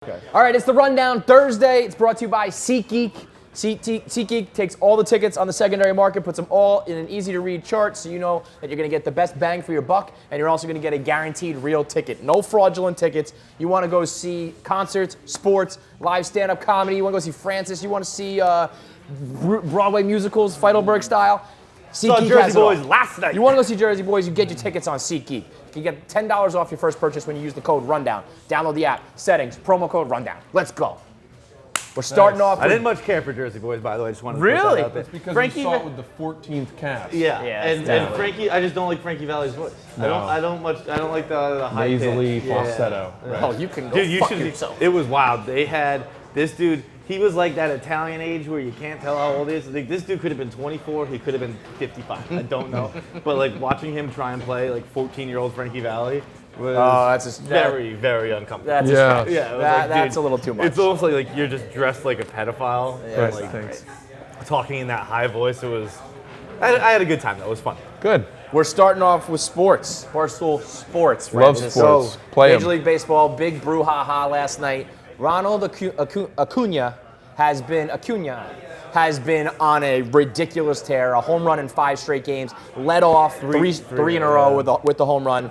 Okay. All right, it's the Rundown Thursday. It's brought to you by SeatGeek. SeatGeek takes all the tickets on the secondary market, puts them all in an easy-to-read chart so you know that you're going to get the best bang for your buck, and you're also going to get a guaranteed real ticket. No fraudulent tickets. You want to go see concerts, sports, live stand-up comedy. You want to go see Francis. You want to see Broadway musicals, Feidelberg style. Saw Jersey Boys last night. You want to go see Jersey Boys, you get your tickets on SeatGeek. You get $10 off your first purchase when you use the code RUNDOWN. Download the app, settings, promo code RUNDOWN. Let's go. We're starting off with... I didn't much care for Jersey Boys, by the way. I just wanted to Really? put that out there. It's because Frankie you saw it with the 14th cast. Yeah, it's and Frankie, I just don't like Frankie Valli's voice. No. I don't like the high Nasally pitch. falsetto. Yeah. Right. Oh, you can go Dude, fuck yourself. It was wild. They had this dude. He was like that Italian age where you can't tell how old he is. Like, this dude could have been 24. He could have been 55. I don't know. But like watching him try and play like 14-year-old Frankie Valli was very uncomfortable. That's that's a little too much. It's almost like you're just dressed like a pedophile. Yeah, and, like, thanks. talking in that high voice. It was. I had a good time though. It was fun. Good. We're starting off with sports. Barstool Sports. Love Francis. sports. So, Play 'em. Major League Baseball, big brouhaha last night. Ronald Acuna has been on a ridiculous tear. A home run in 5 straight games. Led off three in a row with the home run.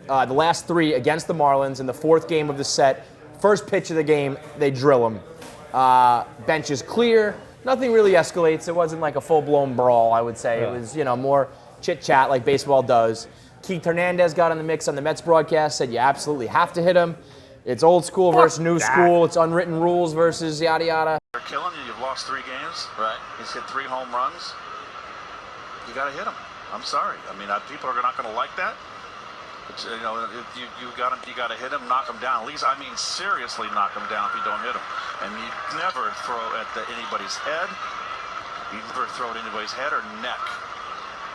The last 3 against the Marlins in the 4th game of the set. First pitch of the game, they drill him. Bench is clear. Nothing really escalates. It wasn't like a full-blown brawl, I would say. It was, more chit-chat like baseball does. Keith Hernandez got in the mix on the Mets broadcast, said you absolutely have to hit him. It's old school versus new school. It's unwritten rules versus yada yada. They're killing you. You've lost 3 games. Right. He's hit 3 home runs. You got to hit him. I'm sorry. I mean, people are not going to like that. But, you got to hit him, knock him down. At least, I mean, seriously knock him down if you don't hit him. And you never throw at anybody's head. You never throw at anybody's head or neck.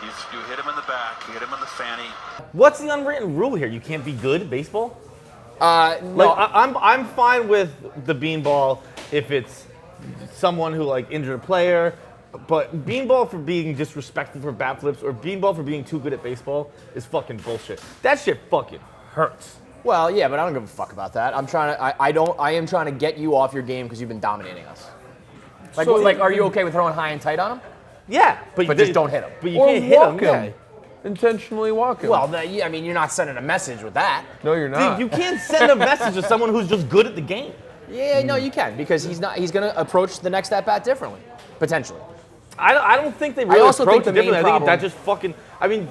You hit him in the back. You hit him in the fanny. What's the unwritten rule here? You can't be good at baseball? No. I'm fine with the beanball if it's someone who like injured a player, but beanball for being disrespectful for bat flips or beanball for being too good at baseball is fucking bullshit. That shit fucking hurts. Well, yeah, but I don't give a fuck about that. I am trying to get you off your game because you've been dominating us. Are you okay with throwing high and tight on him? Yeah, But just don't hit him. But you can't hit him. Walk him. Intentionally walk him. Well, you're not sending a message with that. No, you're not. Dude, you can't send a message to someone who's just good at the game. Yeah, no, you can because he's going to approach the next at bat differently, potentially. I don't think they really also approach think it the main differently. I think problem- that just fucking. I mean,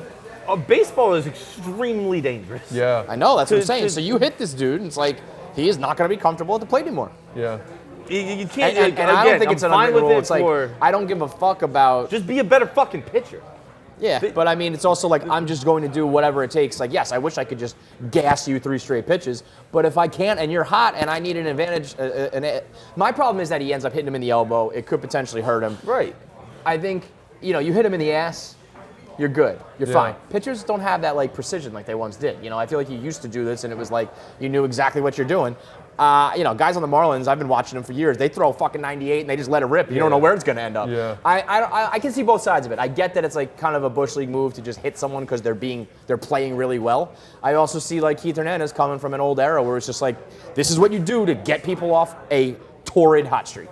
baseball is extremely dangerous. Yeah. I know, that's what I'm To- saying. to- So you hit this dude, and it's like he is not going to be comfortable at the plate anymore. Yeah. You can't. And again, I don't think it's an fine unwritten with rule. it It's like for I don't give a fuck about. just be a better fucking pitcher. Yeah, but I mean, it's also like I'm just going to do whatever it takes. Like, yes, I wish I could just gas you 3 straight pitches, but if I can't and you're hot and I need an advantage, my problem is that he ends up hitting him in the elbow. It could potentially hurt him. Right. I think, you hit him in the ass, you're good. You're Yeah. fine. Pitchers don't have that like precision like they once did. I feel like you used to do this and it was like you knew exactly what you're doing. Guys on the Marlins, I've been watching them for years. They throw fucking 98 and they just let it rip. You don't know where it's going to end up. Yeah. I can see both sides of it. I get that it's like kind of a bush league move to just hit someone because they're playing really well. I also see like Keith Hernandez coming from an old era where it's just like this is what you do to get people off a torrid hot streak.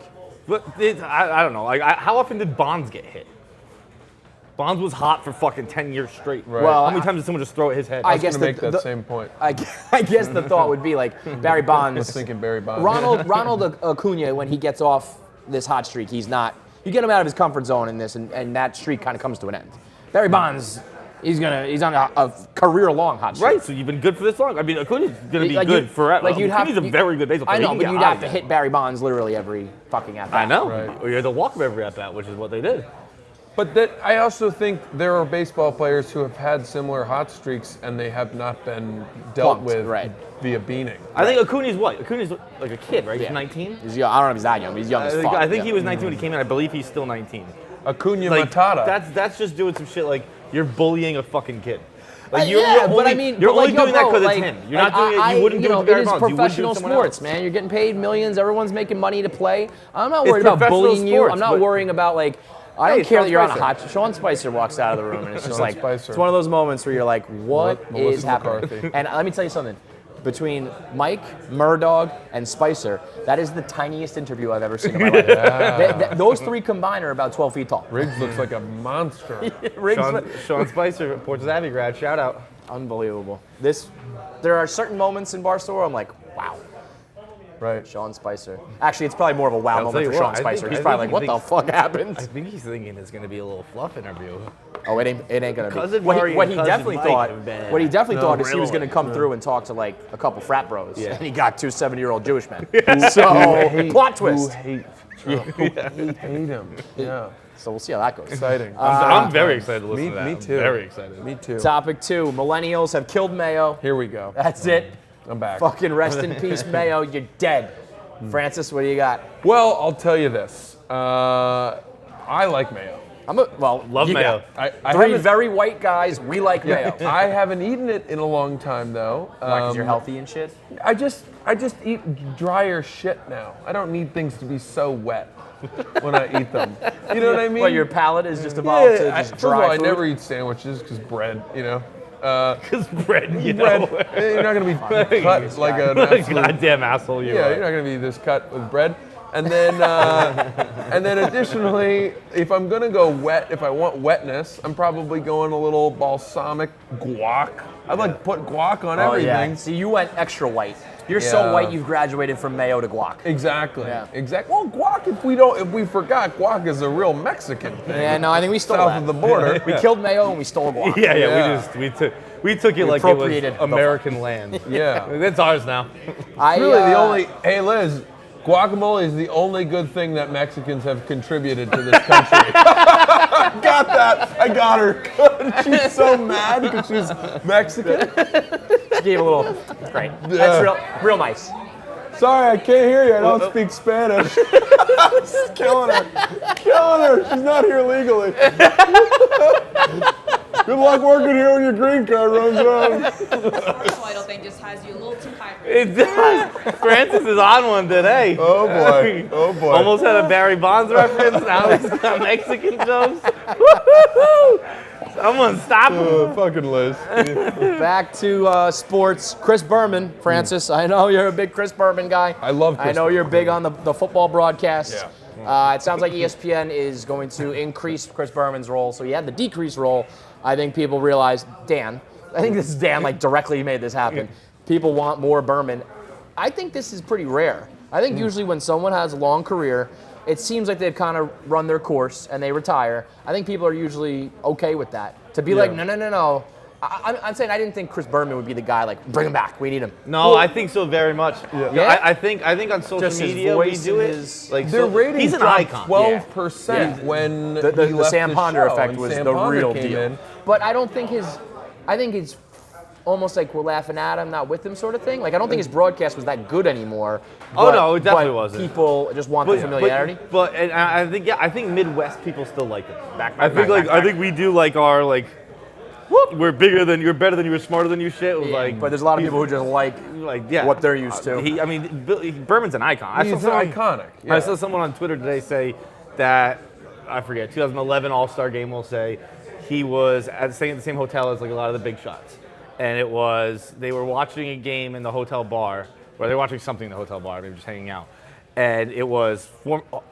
But I don't know. Like, how often did Bonds get hit? Bonds was hot for fucking 10 years straight. Right. Well, How many times did someone just throw at his head? I I was guess going to make the- that same point. I guess the thought would be like Barry Bonds. I was thinking Barry Bonds. Ronald Acuna, when he gets off this hot streak, he's not. You get him out of his comfort zone in this, and that streak kind of comes to an end. Barry Bonds, he's on a career-long hot streak. Right, so you've been good for this long. I mean, Acuna's going to be Like good you- forever. like you'd have- Acuna's a very good baseball player. I know, He but can you'd get have out to of there. hit Barry Bonds literally every fucking at bat. I know. Right. Or you had to walk him every at bat, which is what they did. But I also think there are baseball players who have had similar hot streaks and they have not been dealt Plunked, with right. via beaning. I think Acuna's what? Acuna's like a kid, right? Yeah. He's 19? He's young. I don't know if he's that young, but he's young as fuck. I think he was 19 when he came in. I believe he's still 19. Acuna Like, Matata. that's just doing some shit like you're bullying a fucking kid. Like but I mean, you're but only like, yo, doing that bro, because it's like- him. You're not doing like, it. You wouldn't do it to it Barry is Bonds. You wouldn't do it to professional someone sports, else. man. You're getting paid millions. Everyone's making money to play. I'm not It's worried about professional bullying you. sports, I'm not but- worrying about like. I Hey, don't care Sean that you're on a Spicer. hot. Sean Spicer walks out of the room, and it's just Sean like Spicer. it's one of those moments where you're like, what Melissa is happening? McCarthy. And let me tell you something. between Mike, Murdog, and Spicer, that is the tiniest interview I've ever seen in my life. Those three combined are about 12 feet tall. Riggs looks like a monster. Sean Spicer, Port Savvy grad, shout out. Unbelievable. There are certain moments in Barstool where I'm like, wow. Right. Sean Spicer. Actually, it's probably more of a wow I'll moment tell for you Sean what, Spicer. I He's think probably like, he what the fuck happened? I think he's thinking it's going to be a little fluff interview. Oh, it ain't gonna be. Cousin What Murray he and cousin definitely Mike thought. have been- What he definitely thought is he was grilling. gonna come through and talk to like a couple frat bros, Yeah. and he got two 70-year-old Jewish men. So plot twist. Who hate him. Yeah. So we'll see how that goes. Exciting. I'm very excited to listen to that. Me I'm too. very excited. Me too. Topic 2: Millennials have killed Mayo. Here we go. That's it. I'm back. Fucking rest in peace, Mayo. You're dead. Francis, what do you got? Well, I'll tell you this. I like mayo. Love you Mayo. got I three haven't- very white guys. We like Mayo. I haven't eaten it in a long time though. Because you're healthy and shit. I just eat drier shit now. I don't need things to be so wet when I eat them. You know what I mean? Well, your palate is just evolved to just first of all, dry I food. never eat sandwiches because bread, you know. Because bread, you Bread, know. you're not gonna be cut like an absolute. Goddamn asshole you Yeah, are. you're not gonna be this cut with bread. And then additionally, if I'm gonna go wet, if I want wetness, I'm probably going a little balsamic guac. I'd like to put guac on Oh, everything. yeah. See, you went extra white. You're so Yeah. white you've graduated from Mayo to guac. Exactly. Yeah. Exactly. Well, guac. If we forgot, guac is a real Mexican thing. Yeah, no, I think we stole South that. of the border. We killed Mayo and we stole guac. Yeah, Yeah. we took it like it was appropriated the American land. Yeah. It's ours now. I, Really, the only. Hey, Liz. Guacamole is the only good thing that Mexicans have contributed to this country. Got that. I got her. She's so mad because she's Mexican. She gave a little. Great. Yeah. That's real nice. Sorry, I can't hear you. I don't speak Spanish. She's killing her. Killing her. She's not here legally. Good luck working here when your green card runs out. This title thing just has you a little too high for It does. Francis is on one today. Oh boy. Oh boy. Almost had a Barry Bonds reference. Now he's got Mexican jokes. Woo-hoo-hoo. Someone stop him. Fucking Liz. Back to sports. Chris Berman, Francis. I know you're a big Chris Berman guy. I love Chris I know you're Berman. big on the football broadcast. Yeah. It sounds like ESPN is going to increase Chris Berman's role. So he had the decreased role. I think people realize, Dan, I think this is Dan like directly made this happen. People want more Berman. I think this is pretty rare. I think usually when someone has a long career, it seems like they've kind of run their course and they retire. I think people are usually okay with that. To be like, no. I'm saying I didn't think Chris Berman would be the guy, like, bring him back, we need him. No, I think so very much. Yeah? I think on social Just his media we voice do and it. his- Like Their ratings he's an dropped icon. 12% when The he left Sam the Ponder show, effect and was Sam the Ponder real came deal. in. But I don't think I think it's almost like we're laughing at him, not with him sort of thing. Like, I don't think his broadcast was that good anymore. Oh, no, it definitely but wasn't. People just want the familiarity. But and I think Midwest people still like him. I back. think we do like our like. Whoop, we're bigger than you're better than you were smarter than you shit. Was like, But there's a lot of people who just like what they're used to. Berman's an icon. He's iconic. I saw someone on Twitter today say that, I forget, 2011 All-Star game will say he was at the same hotel as like a lot of the big shots. And it was, they were watching a game in the hotel bar, or they were watching something in the hotel bar, maybe just hanging out. And it was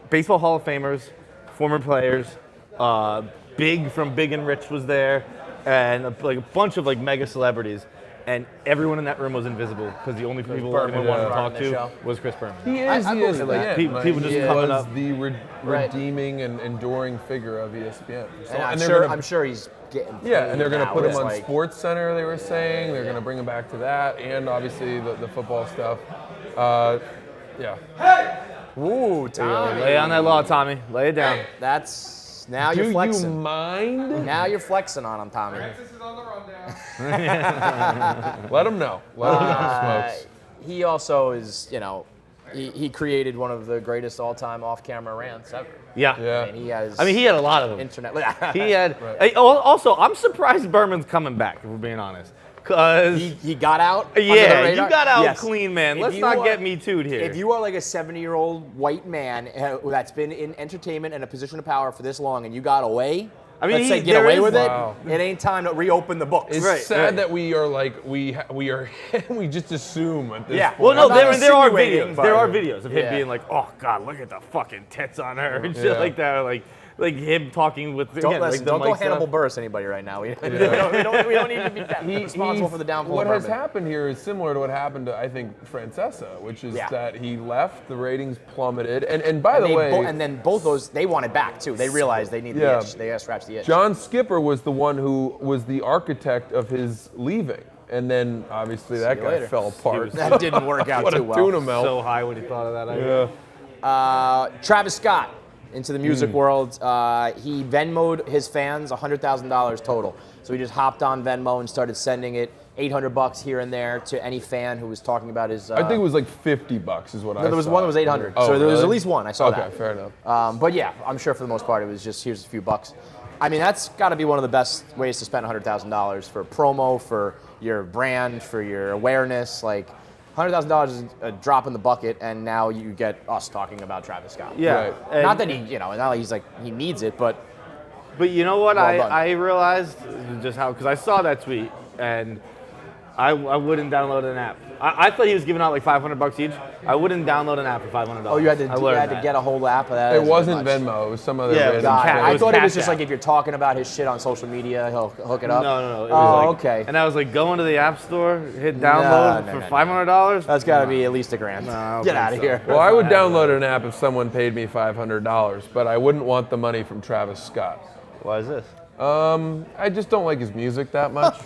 baseball Hall of Famers, former players, Big from Big and Rich was there, and a bunch of like mega celebrities. And everyone in that room was invisible because the only people everyone wanted to talk running the show. to was Chris Berman. He is I believe that. People just he coming was up. the Right. redeeming and enduring figure of ESPN. So, And they're I'm sure he's getting Yeah, and they're going to paid put now. him on It's like- Sports Center, they were saying. They're going to bring him back to that, and obviously the football stuff. Yeah. Ooh, Tommy. Lay on that law, Tommy. Lay it down. That's now Do you're you flexing. mind? Now you're flexing on him, Tommy. Let him know. Let him know, Smokes. He also is, he created one of the greatest all-time off-camera rants ever. Yeah. Yeah. And he has. I mean, he had a lot of them. internet. He had. Right. Also, I'm surprised Berman's coming back, if we're being honest. Because, he got out. under the yeah, radar? you got out Yes. clean, man. If Let's you not are- get me too'd here. If you are like a 70-year-old white man that's been in entertainment and a position of power for this long, and you got away, I mean, let's say get there away is- with it. Wow. It ain't time to reopen the books. It's Right, sad right. that we are like we we just assume at this Yeah. point. Well, no, I'm not there are insinuating, videos. but- There are videos of him Yeah. being like, "Oh God, look at the fucking tits on her," and shit Yeah. like that. Or like him talking with. Don't, again, listen, like the don't go mic stuff. Hannibal Buress anybody right now. We don't need to be responsible for the downfall What of has Berman. happened here is similar to what happened to, I think, Francesa, which is Yeah. that he left, the ratings plummeted, and by the They way, and then both those, they want it back too. They realized they need Yeah. the itch. They got to scratch the itch. John Skipper was the one who was the architect of his leaving, and then obviously that you guy later. fell apart. That didn't work out What a too well. tuna melt. So high when he thought of that idea. Yeah. Travis Scott into the music world. He Venmo'd his fans $100,000 total. So he just hopped on Venmo and started sending it $800 here and there to any fan who was talking about his. I think it was like $50 is what I saw. there was one that was 800. Oh, so there was really? at least one. I saw that. Okay, fair enough. But yeah, I'm sure for the most part it was just here's a few bucks. I mean, that's got to be one of the best ways to spend $100,000 for promo, for your brand, for your awareness. Like, $100,000 is a drop in the bucket, and now you get us talking about Travis Scott. Yeah. Right. And- Not that not like he's like he needs it, but But you know what? Well done. I realized just how, because I saw that tweet and I wouldn't download an app. I thought he was giving out like $500 each. I wouldn't download an app for $500. you had to I learned that. get a whole app of that. It That's wasn't too much. Venmo. It was some other Yeah, it was random Cat- thing. I was thought it was Cash just App. like if you're talking about his shit on social media, he'll hook it up. No. It was Oh, like, okay. And I was like, go into the app store, hit download No, for no. $500. That's got to be at least $1,000. I don't Get think out of so. here. Well, I would download an app if someone paid me $500, but I wouldn't want the money from Travis Scott. Why is this? I just don't like his music that much.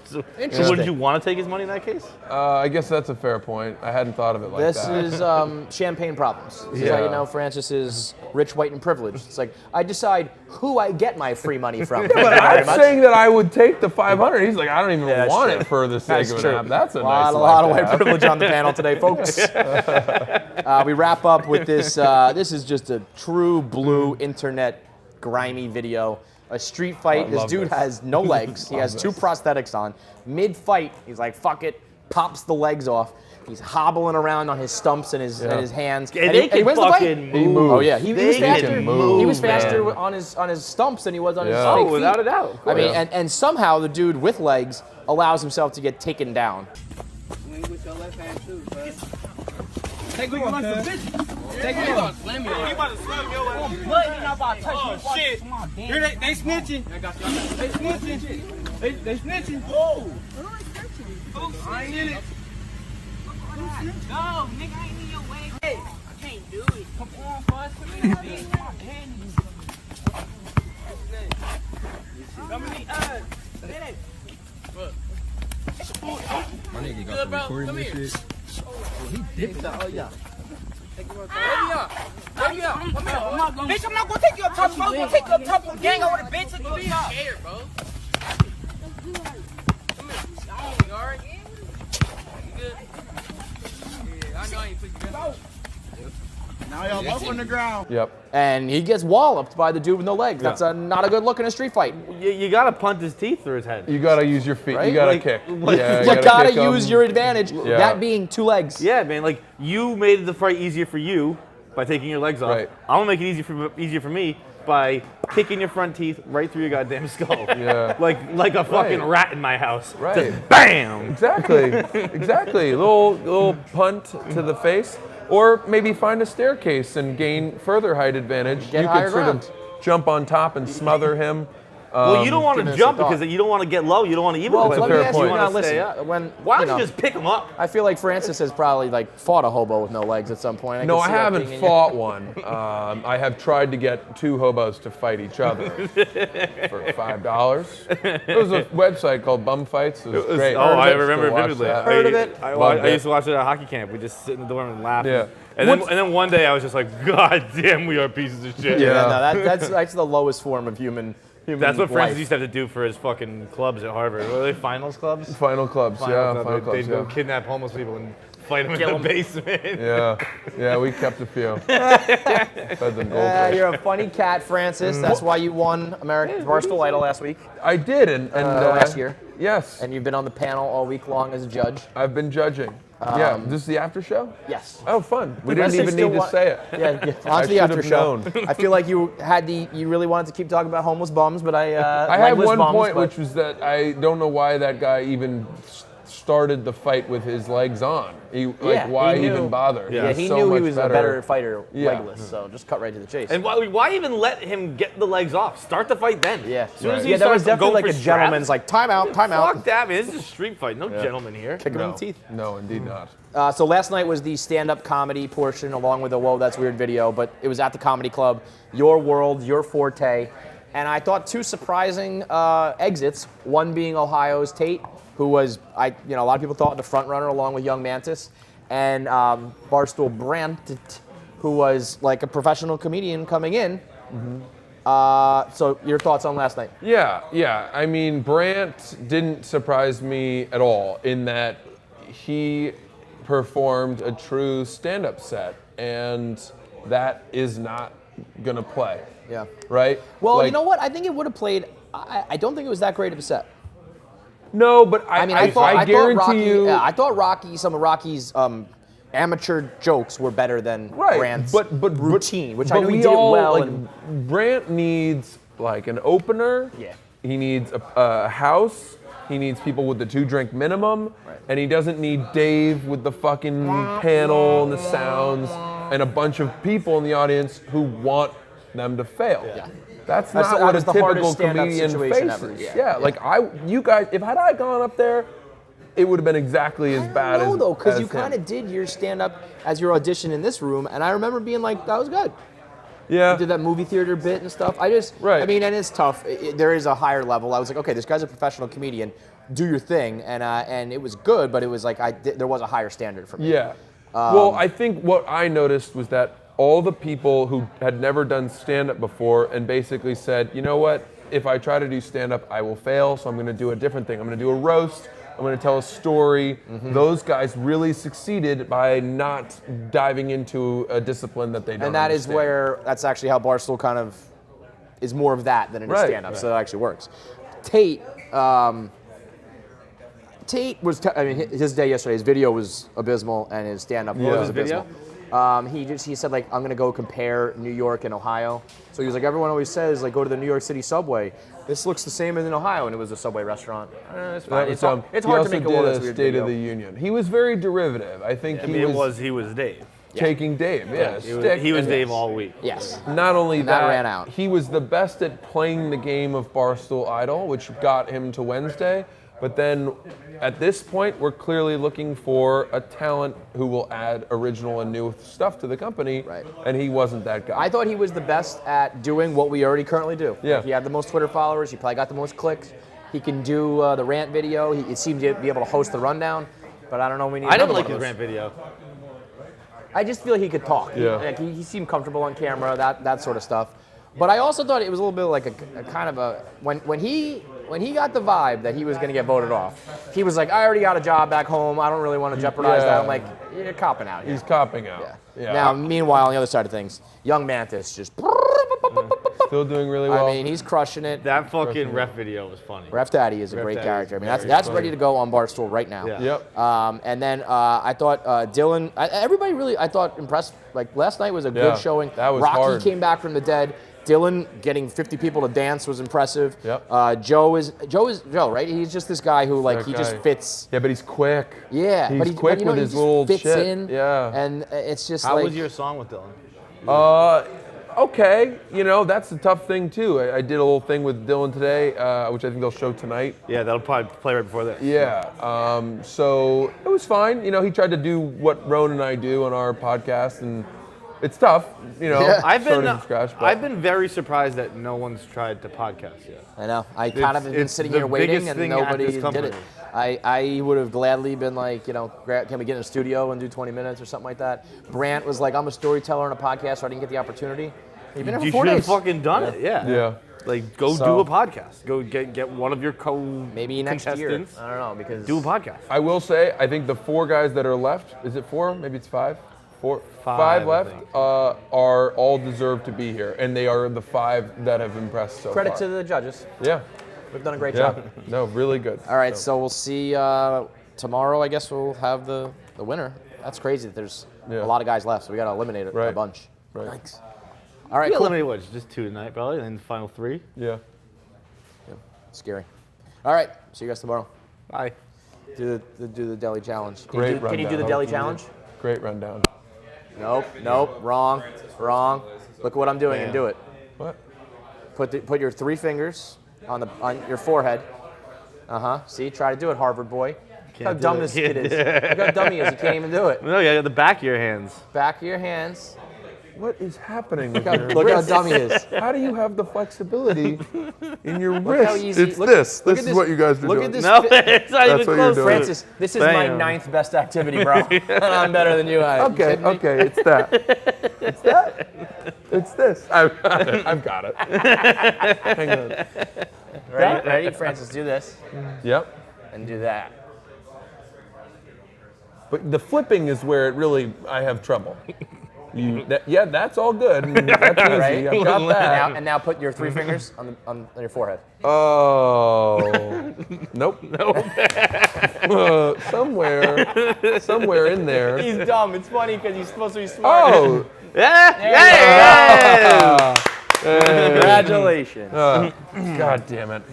So Interesting. wouldn't you want to take his money in that case? I guess that's a fair point. I hadn't thought of it like This that. is champagne problems. This is how you Yeah. know Francis is rich, white, and privileged. It's like, I decide who I get my free money from. But I'm saying that I would take the 500. He's like, I don't even that's want true. it for the sake That's of true. an app. That's a lot nice of life to white have. privilege on the panel today, folks. We wrap up with this. This is just a true blue internet grimy video. A street fight. I This love dude this. has no legs. He has two prosthetics on. Mid-fight, he's like, fuck it, pops the legs off. He's hobbling around on his stumps and his hands. And he they can wins the fight. fucking He move. moves. Oh yeah, he was They faster. can He move, was faster man. on his stumps than he was on his Yeah. fake Oh, without feet. a doubt. I mean, Yeah. and somehow the dude with legs allows himself to get taken down. Swing with your left hand too, cuz. Take me like a bitch. Take me. He about to slam your ass. He about to slam your ass. Blood, he not about to touch you. Shit. Come on, damn. Here they snitching. They snitching. They snitching. Oh. I ain't in it. No, nigga, I ain't in your way. Hey, I can't do it. Come on, bud. Come here, bitch. Come on, damn. Come me, My nigga got the recording this shit. Bitch, I'm not gonna take you up top, bro. I'm gonna take you up top on gang over the bitch. Take you up top. Scared, bro. Come here. You alright? You good? Yeah, I know I ain't put you down. Now y'all both on the ground. Yep. And he gets walloped by the dude with no legs. That's not a good look in a street fight. You got to punt his teeth through his head. You gotta use your feet. Right? You gotta Like- kick. like- Yeah, You gotta kick 'em. use your advantage. Yeah. That being two legs. Yeah, man. Like you made the fight easier for you by taking your legs off. Right. I'm gonna make it easier for me by kicking your front teeth right through your goddamn skull. Yeah. Like a fucking Right. rat in my house. Right. Just bam. Exactly. Exactly. Little punt to the face, or maybe find a staircase and gain further height advantage. Get you higher could sort ground. of jump on top and smother him. Well, you don't want give to this jump a thought. because you don't want to get low. You don't want to even. Well, That's a let fair me ask point. you You now, wanna stay listen. up. When, Why don't know, you just pick them up? I feel like Francis has probably like fought a hobo with no legs at some point. No, can I see that haven't being in you. fought one. I have tried to get two hobos to fight each other for $5. There was a website called Bum Fights. It was great. Oh, I Still remember watch vividly. that. Heard of it? Loved I used it. to watch it at hockey camp. We just sit in the dorm and laugh. Yeah. And then one day I was just like, God damn, we are pieces of shit. Yeah. No, that's the lowest form of human That's what life. Francis used to have to do for his fucking clubs at Harvard. What are they, finals clubs? Final clubs, Final final club. They'd clubs, go yeah. kidnap homeless people and fight them in Kill the 'em. basement. Yeah, we kept a few. Fed them goldfish. You're a funny cat, Francis. That's why you won American Barstool Idol last week. I did, and last year. Yes, And you've been on the panel all week long as a judge. I've been judging. Yeah, this is the after show? Yes. Oh, fun. We Unless didn't they even still need to want- say it. Yeah, on to the I after should've show. known. I feel like you really wanted to keep talking about homeless bums, but I had legless one bums, point, but- which was that I don't know why that guy even started the fight with his legs on. Why he even knew. bother? Yeah, he so knew he much was a better fighter Yeah. legless, so just cut right to the chase. And why even let him get the legs off? Start the fight then. Yeah. As soon as he Yeah, that was starts definitely going like for a gentleman's straps, like timeout. Fuck that, man. This is a street fight. No gentleman here. Kick him in the teeth. No, indeed not. So last night was the stand-up comedy portion, along with the Whoa, That's Weird video, but it was at the Comedy Club, your world, your forte. And I thought two surprising exits, one being Ohio's Tate, who was, a lot of people thought the front runner along with Young Mantis, and Barstool Brandt, who was like a professional comedian coming in. So your thoughts on last night? Yeah. I mean, Brandt didn't surprise me at all in that he performed a true stand-up set, and that is not gonna play. Yeah. Right? Well, Like, you know what? I think it would have played. I don't think it was that great of a set. No, but I guarantee Rocky, you. I thought some of Rocky's amateur jokes were better than Right, Brandt's but routine, which I but know he we did all, well. Like, and Brandt needs like an opener. Yeah. He needs a house. He needs people with the 2-drink minimum, and he doesn't need Dave with the fucking panel and the sounds and a bunch of people in the audience who want them to fail. Yeah. That's That's not the- what that was a the typical hardest stand-up comedian situation faces. ever. Yeah, like you guys, if had I gone up there, it would have been exactly as bad as. No, though, because as you him. kind of did your stand-up as your audition in this room, and I remember being like, that was good. Yeah. You did that movie theater bit and stuff. I mean, and it's tough. There is a higher level. I was like, okay, this guy's a professional comedian. Do your thing, and it was good, but it was like there was a higher standard for me. Yeah. Well, I think what I noticed was that all the people who had never done stand-up before and basically said, you know what, if I try to do stand-up, I will fail, so I'm going to do a different thing. I'm going to do a roast. I'm going to tell a story. Those guys really succeeded by not diving into a discipline that they don't And that is understand. that's actually how Barstool kind of is more of that than it is Right. stand-up, so that actually works. Tate was, his day yesterday, his video was abysmal, and his stand-up Yeah. was His abysmal. He said, like, I'm going to go compare New York and Ohio. So he was like, everyone always says, like, go to the New York City subway. This looks the same as in Ohio, and it was a Subway restaurant. It's fine. It's hard he to also make a did Whoa, a That's Weird State video. of the Union. He was very derivative. I think he was Dave. taking Dave. Yeah, He was Dave all week. Yes. Not only And that that, ran out. he was the best at playing the game of Barstool Idol, which got him to Wednesday. But then at this point, we're clearly looking for a talent who will add original and new stuff to the company. Right. And he wasn't that guy. I thought he was the best at doing what we already currently do. Yeah. He had the most Twitter followers. He probably got the most clicks. He can do the rant video. He seemed to be able to host the rundown. But I don't know. We need. I didn't another like one his of rant video. I just feel he could talk. Yeah. Like, he seemed comfortable on camera. That sort of stuff. But I also thought it was a little bit like a kind of a when he got the vibe that he was going to get voted off. He was like, I already got a job back home. I don't really want to jeopardize that. I'm like, you're copping out here. He's copping out. Yeah. Now, meanwhile, on the other side of things, Young Mantis just. Still doing really well. I mean, he's crushing it. That fucking ref video was funny. Ref Daddy is a great Daddy character. I is mean, very that's funny. ready to go on Barstool right now. Yeah. Yep. And then I thought Dylan. Everybody really, I thought, impressed. Like last night was a good Yeah, showing. that was Rocky hard. came back from the dead. Dylan getting 50 people to dance was impressive. Yep. Joe is Joe, right? He's just this guy who like That he guy. just fits. Yeah, but he's quick. Yeah, He's but he quick you know, with he his just little fits shit. in. Yeah. And it's just How like. was your song with Dylan? Okay, that's a tough thing too. I did a little thing with Dylan today, which I think they'll show tonight. Yeah, that'll probably play right before this. Yeah, so it was fine. He tried to do what Roan and I do on our podcast, and it's tough, I've starting from scratch. But I've been very surprised that no one's tried to podcast yet. I know. I kind of have been it's sitting the here waiting, biggest and thing at nobody this did company. it. I would have gladly been like, can we get in a studio and do 20 minets or something like that? Brandt was like, I'm a storyteller on a podcast, so I didn't get the opportunity. You've been here for You 4 should have days. fucking done it. Yeah. Yeah. Like, go So- do a podcast. Go get one of your Maybe next year. contestants. I don't know, because Do a podcast. I will say, I think the 4 guys that are left, is it 4? Maybe it's 5? 4, 5 I left think. are all deserve to be here, and they are the 5 that have impressed so credit far. to the judges. Yeah. We've done a great Yeah. job. No, really good. All right, so we'll see tomorrow, I guess we'll have the winner. That's crazy that there's a lot of guys left, so we got to eliminate a bunch. Right. Thanks. All right, We cool. eliminated what? Just 2 tonight, probably, and then the final 3. Yeah. Scary. All right, see you guys tomorrow. Bye. Do the Deli challenge. Great Can you do the rundown. Deli challenge? Great rundown. Nope. Wrong. Look at what I'm doing and do it. What? Put your 3 fingers on your forehead. See, try to do it, Harvard boy. Look how dumb this kid is. Look how dumb he is. He can't even do it. No, you got the back of your hands. Back of your hands. What is happening with Look your how wrist? dumb he is. How do you have the flexibility in your Look how wrist? easy. It's Look- this. look This at is this- what you guys are look doing. at this. No, it's not even what you're close. doing. Francis, this is my Bam. 9th best activity, bro. And I'm better than you. Okay, it's that. It's that. It's this. I've got it. Hang on. Ready, Francis? Do this Yep. and do that. But the flipping is where it really I have trouble. That's all good. That's easy. Right? I've got that. And now put your 3 fingers on your forehead. Oh. Nope. Somewhere in there. He's dumb. It's funny because he's supposed to be smart. Oh. Yeah. Congratulations. God damn it.